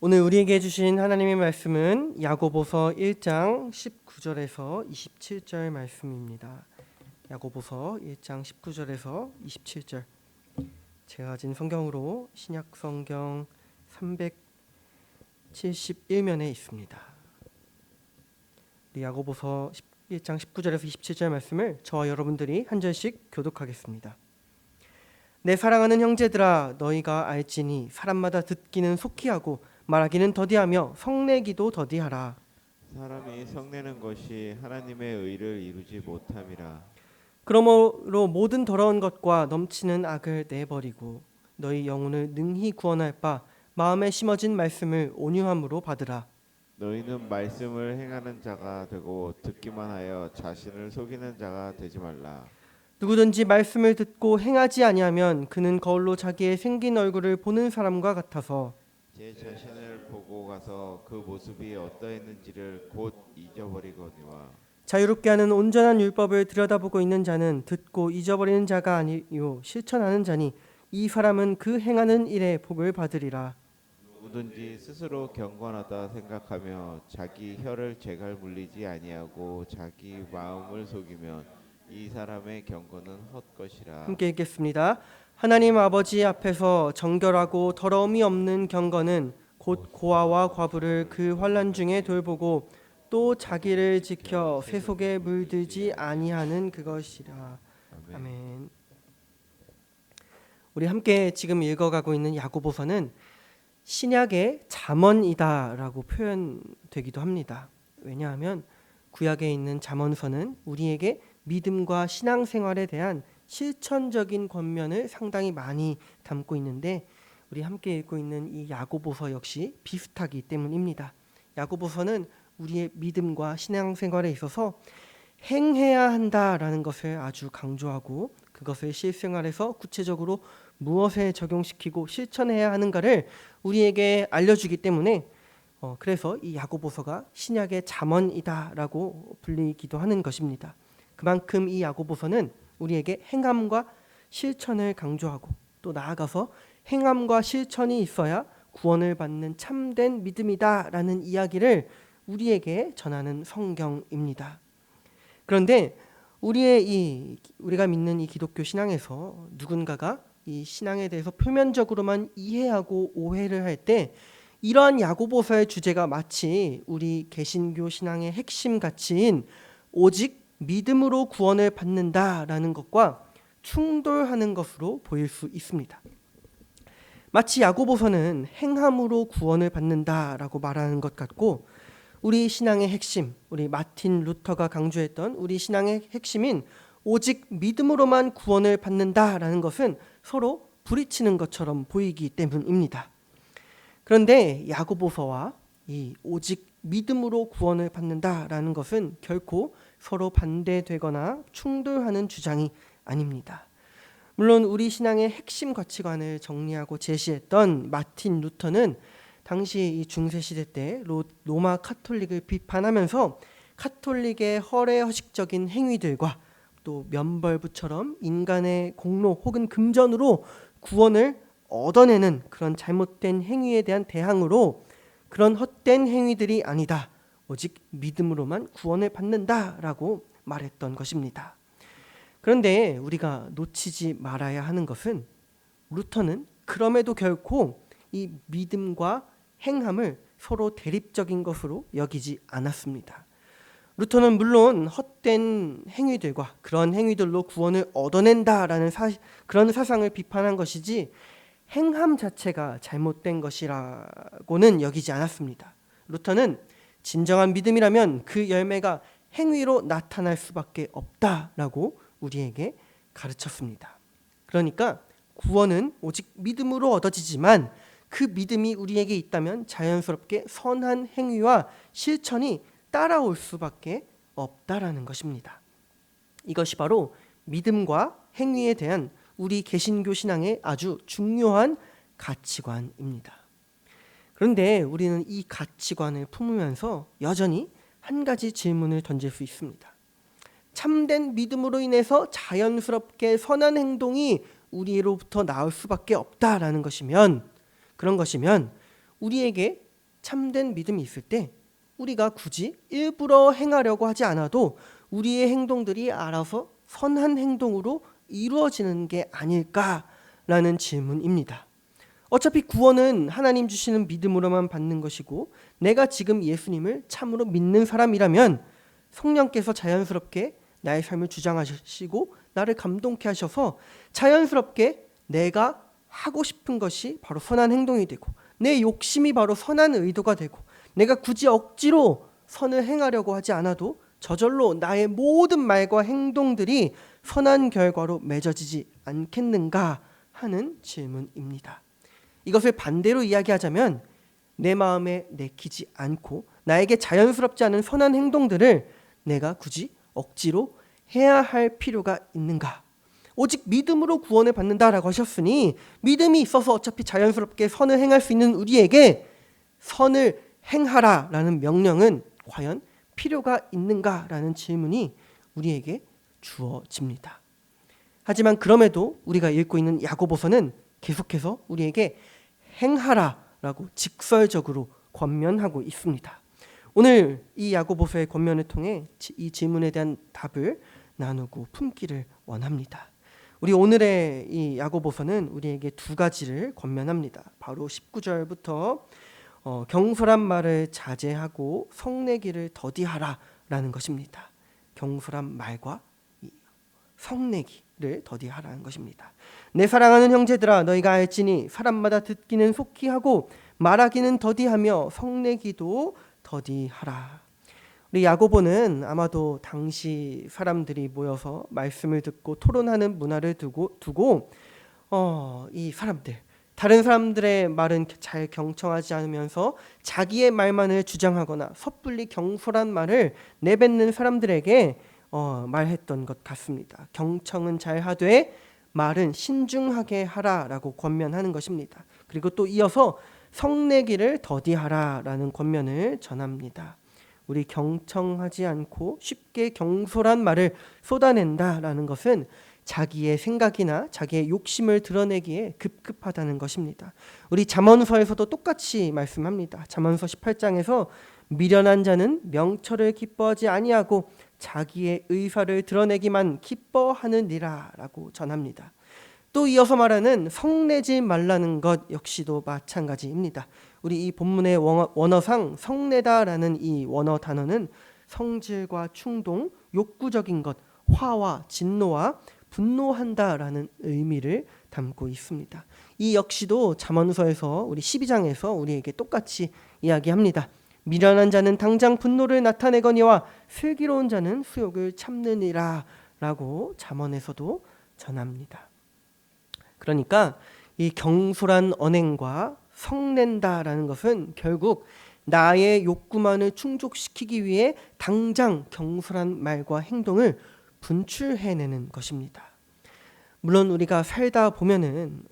오늘 우리에게 주신 하나님의 말씀은 야고보서 1장 19절에서 27절 말씀입니다. 야고보서 1장 19절에서 27절. 제가 가진 성경으로 신약 성경 371면에 있습니다. 우리 야고보서 1장 19절에서 27절 말씀을 저와 여러분들이 한 절씩 교독하겠습니다. 내 사랑하는 형제들아, 너희가 알지니 사람마다 듣기는 속히 하고 말하기는 더디하며 성내기도 더디하라. 사람이 성내는 것이 하나님의 의를 이루지 못함이라. 그러므로 모든 더러운 것과 넘치는 악을 내버리고 너희 영혼을 능히 구원할 바 마음에 심어진 말씀을 온유함으로 받으라. 너희는 말씀을 행하는 자가 되고 듣기만 하여 자신을 속이는 자가 되지 말라. 누구든지 말씀을 듣고 행하지 아니하면 그는 거울로 자기의 생긴 얼굴을 보는 사람과 같아서 제 자신을 보고 가서 그 모습이 어떠했는지를 곧 잊어버리거니와. 자유롭게 하는 온전한 율법을 들여다보고 있는 자는 듣고 잊어버리는 자가 아니요 실천하는 자니 이 사람은 그 행하는 일에 복을 받으리라. 누구든지 스스로 경건하다 생각하며 자기 혀를 제갈 물리지 아니하고 자기 마음을 속이면 이 사람의 경건은 헛것이라. 함께 읽겠습니다. 하나님 아버지 앞에서 정결하고 더러움이 없는 경건은 곧 고아와 과부를 그 환난 중에 돌보고 또 자기를 지켜 세속에 물들지 아니하는 그것이라. 아멘. 우리 함께 지금 읽어가고 있는 야고보서는 신약의 잠언이다라고 표현되기도 합니다. 왜냐하면 구약에 있는 잠언서는 우리에게 믿음과 신앙생활에 대한 실천적인 권면을 상당히 많이 담고 있는데 우리 함께 읽고 있는 이 야고보서 역시 비슷하기 때문입니다. 야고보서는 우리의 믿음과 신앙생활에 있어서 행해야 한다라는 것을 아주 강조하고 그것을 실생활에서 구체적으로 무엇에 적용시키고 실천해야 하는가를 우리에게 알려주기 때문에 그래서 이 야고보서가 신약의 잠언이다라고 불리기도 하는 것입니다. 그만큼 이 야고보서는 우리에게 행함과 실천을 강조하고 또 나아가서 행함과 실천이 있어야 구원을 받는 참된 믿음이다라는 이야기를 우리에게 전하는 성경입니다. 그런데 우리가 믿는 이 기독교 신앙에서 누군가가 이 신앙에 대해서 표면적으로만 이해하고 오해를 할 때 이러한 야고보서의 주제가 마치 우리 개신교 신앙의 핵심 가치인 오직 믿음으로 구원을 받는다라는 것과 충돌하는 것으로 보일 수 있습니다. 마치 야고보서는 행함으로 구원을 받는다라고 말하는 것 같고 우리 신앙의 핵심, 우리 마틴 루터가 강조했던 우리 신앙의 핵심인 오직 믿음으로만 구원을 받는다라는 것은 서로 부딪히는 것처럼 보이기 때문입니다. 그런데 야고보서와 이 오직 믿음으로 구원을 받는다라는 것은 결코 서로 반대되거나 충돌하는 주장이 아닙니다. 물론 우리 신앙의 핵심 가치관을 정리하고 제시했던 마틴 루터는 당시 이 중세 시대 때 로마 카톨릭을 비판하면서 카톨릭의 허례허식적인 행위들과 또 면벌부처럼 인간의 공로 혹은 금전으로 구원을 얻어내는 그런 잘못된 행위에 대한 대항으로 그런 헛된 행위들이 아니다. 오직 믿음으로만 구원을 받는다라고 말했던 것입니다. 그런데 우리가 놓치지 말아야 하는 것은 루터는 그럼에도 결코 이 믿음과 행함을 서로 대립적인 것으로 여기지 않았습니다. 루터는 물론 헛된 행위들과 그런 행위들로 구원을 얻어낸다라는 그런 사상을 비판한 것이지 행함 자체가 잘못된 것이라고는 여기지 않았습니다. 루터는 진정한 믿음이라면 그 열매가 행위로 나타날 수밖에 없다라고 우리에게 가르쳤습니다. 그러니까 구원은 오직 믿음으로 얻어지지만 그 믿음이 우리에게 있다면 자연스럽게 선한 행위와 실천이 따라올 수밖에 없다라는 것입니다. 이것이 바로 믿음과 행위에 대한 우리 개신교 신앙의 아주 중요한 가치관입니다. 그런데 우리는 이 가치관을 품으면서 여전히 한 가지 질문을 던질 수 있습니다. 참된 믿음으로 인해서 자연스럽게 선한 행동이 우리로부터 나올 수밖에 없다라는 것이면 그런 것이면 우리에게 참된 믿음이 있을 때 우리가 굳이 일부러 행하려고 하지 않아도 우리의 행동들이 알아서 선한 행동으로 이루어지는 게 아닐까라는 질문입니다. 어차피 구원은 하나님 주시는 믿음으로만 받는 것이고 내가 지금 예수님을 참으로 믿는 사람이라면 성령께서 자연스럽게 나의 삶을 주장하시고 나를 감동케 하셔서 자연스럽게 내가 하고 싶은 것이 바로 선한 행동이 되고 내 욕심이 바로 선한 의도가 되고 내가 굳이 억지로 선을 행하려고 하지 않아도 저절로 나의 모든 말과 행동들이 선한 결과로 맺어지지 않겠는가 하는 질문입니다. 이것을 반대로 이야기하자면 내 마음에 내키지 않고 나에게 자연스럽지 않은 선한 행동들을 내가 굳이 억지로 해야 할 필요가 있는가? 오직 믿음으로 구원을 받는다라고 하셨으니 믿음이 있어서 어차피 자연스럽게 선을 행할 수 있는 우리에게 선을 행하라라는 명령은 과연 필요가 있는가라는 질문이 우리에게 주어집니다. 하지만 그럼에도 우리가 읽고 있는 야고보서는 계속해서 우리에게 행하라라고 직설적으로 권면하고 있습니다. 오늘 이 야고보서의 권면을 통해 이 질문에 대한 답을 나누고 품기를 원합니다. 우리 오늘의 이 야고보서는 우리에게 두 가지를 권면합니다. 바로 19절부터 경솔한 말을 자제하고 성내기를 더디하라라는 것입니다. 경솔한 말과 성내기를 더디하라는 것입니다. 내 사랑하는 형제들아 너희가 알지니 사람마다 듣기는 속히 하고 말하기는 더디하며 성내기도 더디하라. 우리 야고보는 아마도 당시 사람들이 모여서 말씀을 듣고 토론하는 문화를 두고 이 사람들 다른 사람들의 말은 잘 경청하지 않으면서 자기의 말만을 주장하거나 섣불리 경솔한 말을 내뱉는 사람들에게 말했던 것 같습니다. 경청은 잘하되 말은 신중하게 하라라고 권면하는 것입니다. 그리고 또 이어서 성내기를 더디하라라는 권면을 전합니다. 우리 경청하지 않고 쉽게 경솔한 말을 쏟아낸다라는 것은 자기의 생각이나 자기의 욕심을 드러내기에 급급하다는 것입니다. 우리 잠언서에서도 똑같이 말씀합니다. 잠언서 18장에서 미련한 자는 명철을 기뻐하지 아니하고 자기의 의사를 드러내기만 기뻐하느니라 라고 전합니다. 또 이어서 말하는 성내지 말라는 것 역시도 마찬가지입니다. 우리 이 본문의 원어상 성내다라는 이 원어 단어는 성질과 충동, 욕구적인 것, 화와 진노와 분노한다라는 의미를 담고 있습니다. 이 역시도 잠언서에서 우리 12장에서 우리에게 똑같이 이야기합니다. 미련한 자는 당장 분노를 나타내거니와 슬기로운 자는 수욕을 참느니라 라고 잠언에서도 전합니다. 그러니까 이 경솔한 언행과 성낸다라는 것은 결국 나의 욕구만을 충족시키기 위해 당장 경솔한 말과 행동을 분출해내는 것입니다. 물론 우리가 살다 보면은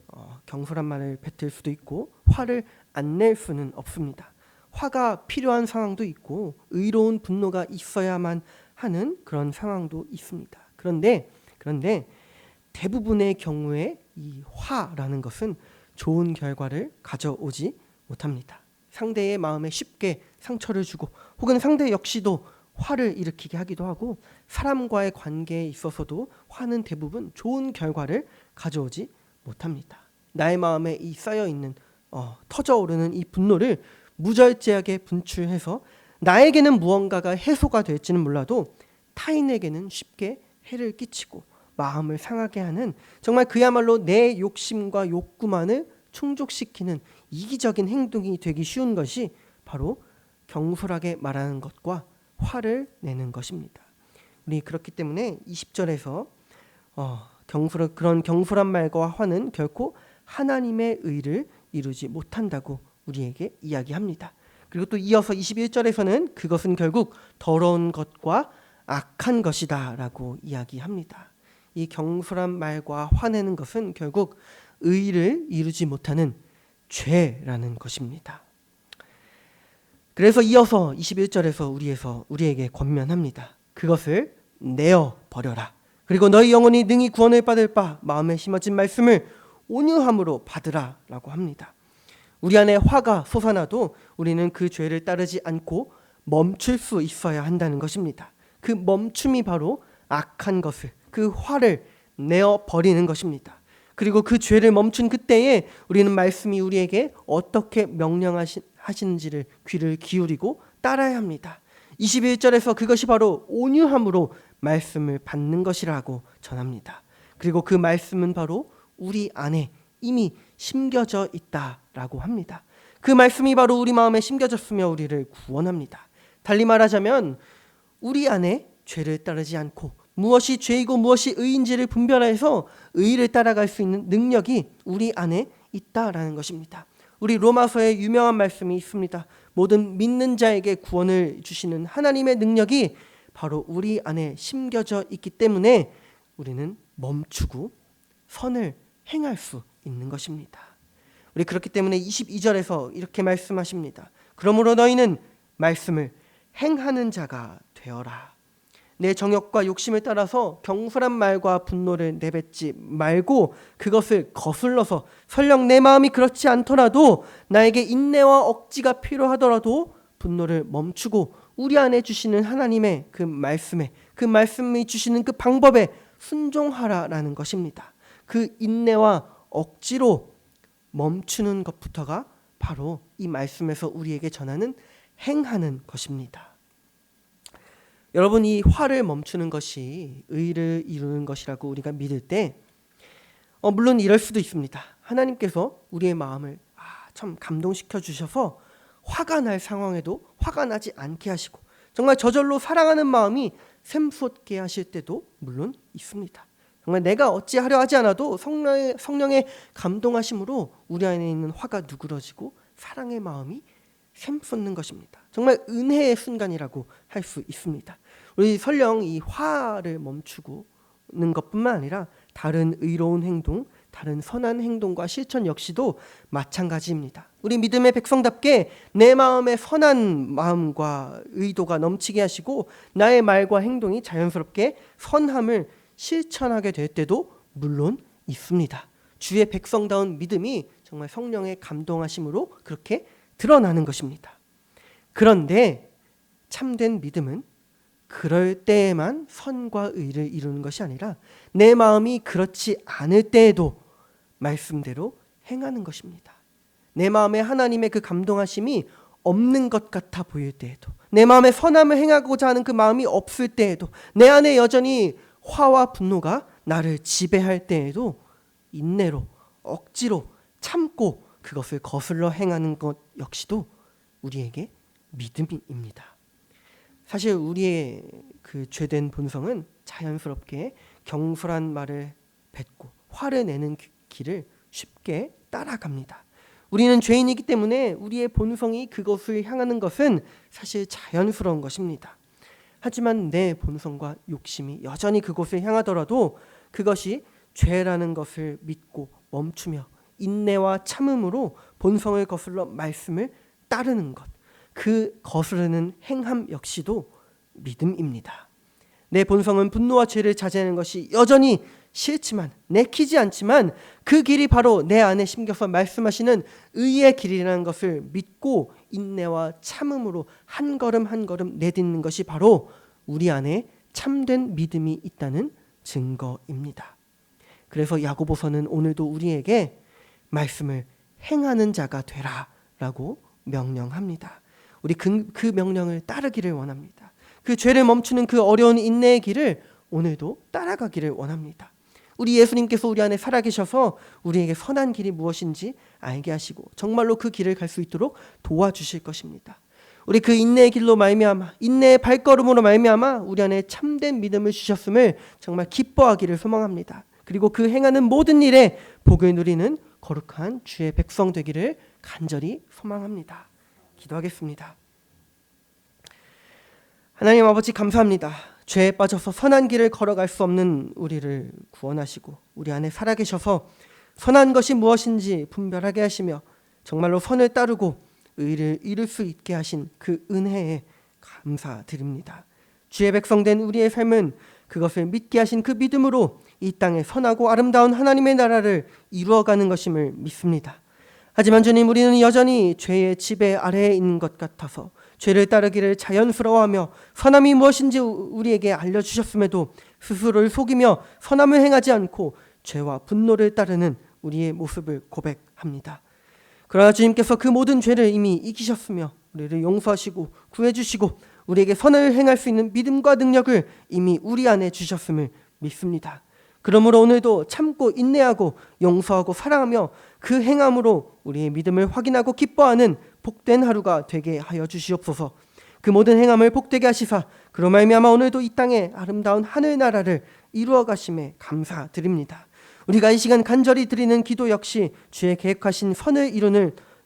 경솔한 말을 뱉을 수도 있고 화를 안 낼 수는 없습니다. 화가 필요한 상황도 있고 의로운 분노가 있어야만 하는 그런 상황도 있습니다. 그런데 대부분의 경우에 이 화라는 것은 좋은 결과를 가져오지 못합니다. 상대의 마음에 쉽게 상처를 주고 혹은 상대 역시도 화를 일으키게 하기도 하고 사람과의 관계에 있어서도 화는 대부분 좋은 결과를 가져오지 못합니다. 나의 마음에 이 쌓여있는 터져오르는 이 분노를 무절제하게 분출해서 나에게는 무언가가 해소가 될지는 몰라도 타인에게는 쉽게 해를 끼치고 마음을 상하게 하는 정말 그야말로 내 욕심과 욕구만을 충족시키는 이기적인 행동이 되기 쉬운 것이 바로 경솔하게 말하는 것과 화를 내는 것입니다. 우리 그렇기 때문에 20절에서 그런 경솔한 말과 화는 결코 하나님의 의를 이루지 못한다고 우리에게 이야기합니다. 그리고 또 이어서 21절에서는 그것은 결국 더러운 것과 악한 것이다 라고 이야기합니다. 이 경솔한 말과 화내는 것은 결국 의를 이루지 못하는 죄라는 것입니다. 그래서 이어서 21절에서 우리에게 권면합니다. 그것을 내어 버려라. 그리고 너희 영혼이 능히 구원을 받을 바 마음에 심어진 말씀을 온유함으로 받으라 라고 합니다. 우리 안에 화가 솟아나도 우리는 그 죄를 따르지 않고 멈출 수 있어야 한다는 것입니다. 그 멈춤이 바로 악한 것을, 그 화를 내어 버리는 것입니다. 그리고 그 죄를 멈춘 그때에 우리는 말씀이 우리에게 어떻게 명령하시는지를 귀를 기울이고 따라야 합니다. 21절에서 그것이 바로 온유함으로 말씀을 받는 것이라고 전합니다. 그리고 그 말씀은 바로 우리 안에 이미 심겨져 있다라고 합니다. 그 말씀이 바로 우리 마음에 심겨졌으며 우리를 구원합니다. 달리 말하자면 우리 안에 죄를 따르지 않고 무엇이 죄이고 무엇이 의인지를 분별해서 의를 따라갈 수 있는 능력이 우리 안에 있다라는 것입니다. 우리 로마서에 유명한 말씀이 있습니다. 모든 믿는 자에게 구원을 주시는 하나님의 능력이 바로 우리 안에 심겨져 있기 때문에 우리는 멈추고 선을 행할 수 있는 것입니다. 우리 그렇기 때문에 22절에서 이렇게 말씀하십니다. 그러므로 너희는 말씀을 행하는 자가 되어라. 내 정욕과 욕심을 따라서 경솔한 말과 분노를 내뱉지 말고 그것을 거슬러서 설령 내 마음이 그렇지 않더라도 나에게 인내와 억지가 필요하더라도 분노를 멈추고 우리 안에 주시는 하나님의 그 말씀에, 그 말씀이 주시는 그 방법에 순종하라라는 것입니다. 그 인내와 억지로 멈추는 것부터가 바로 이 말씀에서 우리에게 전하는 행하는 것입니다. 여러분, 이 화를 멈추는 것이 의를 이루는 것이라고 우리가 믿을 때 물론 이럴 수도 있습니다. 하나님께서 우리의 마음을 참 감동시켜 주셔서 화가 날 상황에도 화가 나지 않게 하시고 정말 저절로 사랑하는 마음이 샘솟게 하실 때도 물론 있습니다. 정말 내가 어찌하려 하지 않아도 성령의 감동하심으로 우리 안에 있는 화가 누그러지고 사랑의 마음이 샘솟는 것입니다. 정말 은혜의 순간이라고 할 수 있습니다. 우리 설령 이 화를 멈추는 것뿐만 아니라 다른 의로운 행동, 다른 선한 행동과 실천 역시도 마찬가지입니다. 우리 믿음의 백성답게 내 마음에 선한 마음과 의도가 넘치게 하시고 나의 말과 행동이 자연스럽게 선함을 실천하게 될 때도 물론 있습니다. 주의 백성다운 믿음이 정말 성령의 감동하심으로 그렇게 드러나는 것입니다. 그런데 참된 믿음은 그럴 때에만 선과 의를 이루는 것이 아니라 내 마음이 그렇지 않을 때에도 말씀대로 행하는 것입니다. 내 마음에 하나님의 그 감동하심이 없는 것 같아 보일 때에도, 내 마음에 선함을 행하고자 하는 그 마음이 없을 때에도, 내 안에 여전히 화와 분노가 나를 지배할 때에도 인내로, 억지로 참고 그것을 거슬러 행하는 것 역시도 우리에게 믿음입니다. 사실 우리의 그 죄된 본성은 자연스럽게 경솔한 말을 뱉고 화를 내는 길을 쉽게 따라갑니다. 우리는 죄인이기 때문에 우리의 본성이 그것을 향하는 것은 사실 자연스러운 것입니다. 하지만 내 본성과 욕심이 여전히 그곳을 향하더라도 그것이 죄라는 것을 믿고 멈추며 인내와 참음으로 본성을 거슬러 말씀을 따르는 것, 그 거스르는 행함 역시도 믿음입니다. 내 본성은 분노와 죄를 자제하는 것이 여전히 싫지만, 내키지 않지만 그 길이 바로 내 안에 심겨서 말씀하시는 의의 길이라는 것을 믿고 인내와 참음으로 한 걸음 한 걸음 내딛는 것이 바로 우리 안에 참된 믿음이 있다는 증거입니다. 그래서 야고보서는 오늘도 우리에게 말씀을 행하는 자가 되라 라고 명령합니다. 우리 그 명령을 따르기를 원합니다. 그 죄를 멈추는 그 어려운 인내의 길을 오늘도 따라가기를 원합니다. 우리 예수님께서 우리 안에 살아계셔서 우리에게 선한 길이 무엇인지 알게 하시고 정말로 그 길을 갈 수 있도록 도와주실 것입니다. 우리 그 인내의 길로 말미암아, 인내의 발걸음으로 말미암아 우리 안에 참된 믿음을 주셨음을 정말 기뻐하기를 소망합니다. 그리고 그 행하는 모든 일에 복을 누리는 거룩한 주의 백성 되기를 간절히 소망합니다. 기도하겠습니다. 하나님 아버지, 감사합니다. 죄에 빠져서 선한 길을 걸어갈 수 없는 우리를 구원하시고 우리 안에 살아계셔서 선한 것이 무엇인지 분별하게 하시며 정말로 선을 따르고 의를 이룰 수 있게 하신 그 은혜에 감사드립니다. 주의 백성된 우리의 삶은 그것을 믿게 하신 그 믿음으로 이 땅에 선하고 아름다운 하나님의 나라를 이루어가는 것임을 믿습니다. 하지만 주님, 우리는 여전히 죄의 지배 아래에 있는 것 같아서 죄를 따르기를 자연스러워하며 선함이 무엇인지 우리에게 알려주셨음에도 스스로를 속이며 선함을 행하지 않고 죄와 분노를 따르는 우리의 모습을 고백합니다. 그러나 주님께서 그 모든 죄를 이미 이기셨으며 우리를 용서하시고 구해주시고 우리에게 선을 행할 수 있는 믿음과 능력을 이미 우리 안에 주셨음을 믿습니다. 그러므로 오늘도 참고 인내하고 용서하고 사랑하며 그 행함으로 우리의 믿음을 확인하고 기뻐하는 복된 하루가 되게 하여 주시옵소서. 그 모든 행함을 복되게 하시사 그로 말미암아 오늘도 이 땅에 아름다운 하늘나라를 이루어 가심에 감사드립니다. 우리가 이 시간 간절히 드리는 기도 역시 주의 계획하신 선을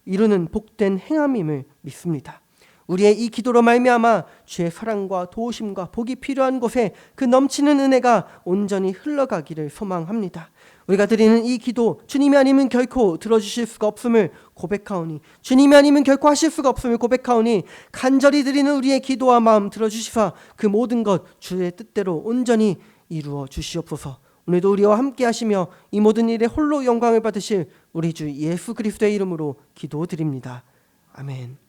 이루는 복된 행함임을 믿습니다. 우리의 이 기도로 말미암아 주의 사랑과 도우심과 복이 필요한 곳에 그 넘치는 은혜가 온전히 흘러가기를 소망합니다. 우리가 드리는 이 기도 주님이 아니면 결코 들어주실 수가 없음을 고백하오니, 주님이 아니면 결코 하실 수가 없음을 고백하오니, 간절히 드리는 우리의 기도와 마음 들어주시사 그 모든 것 주의 뜻대로 온전히 이루어 주시옵소서. 오늘도 우리와 함께 하시며 이 모든 일에 홀로 영광을 받으실 우리 주 예수 그리스도의 이름으로 기도드립니다. 아멘.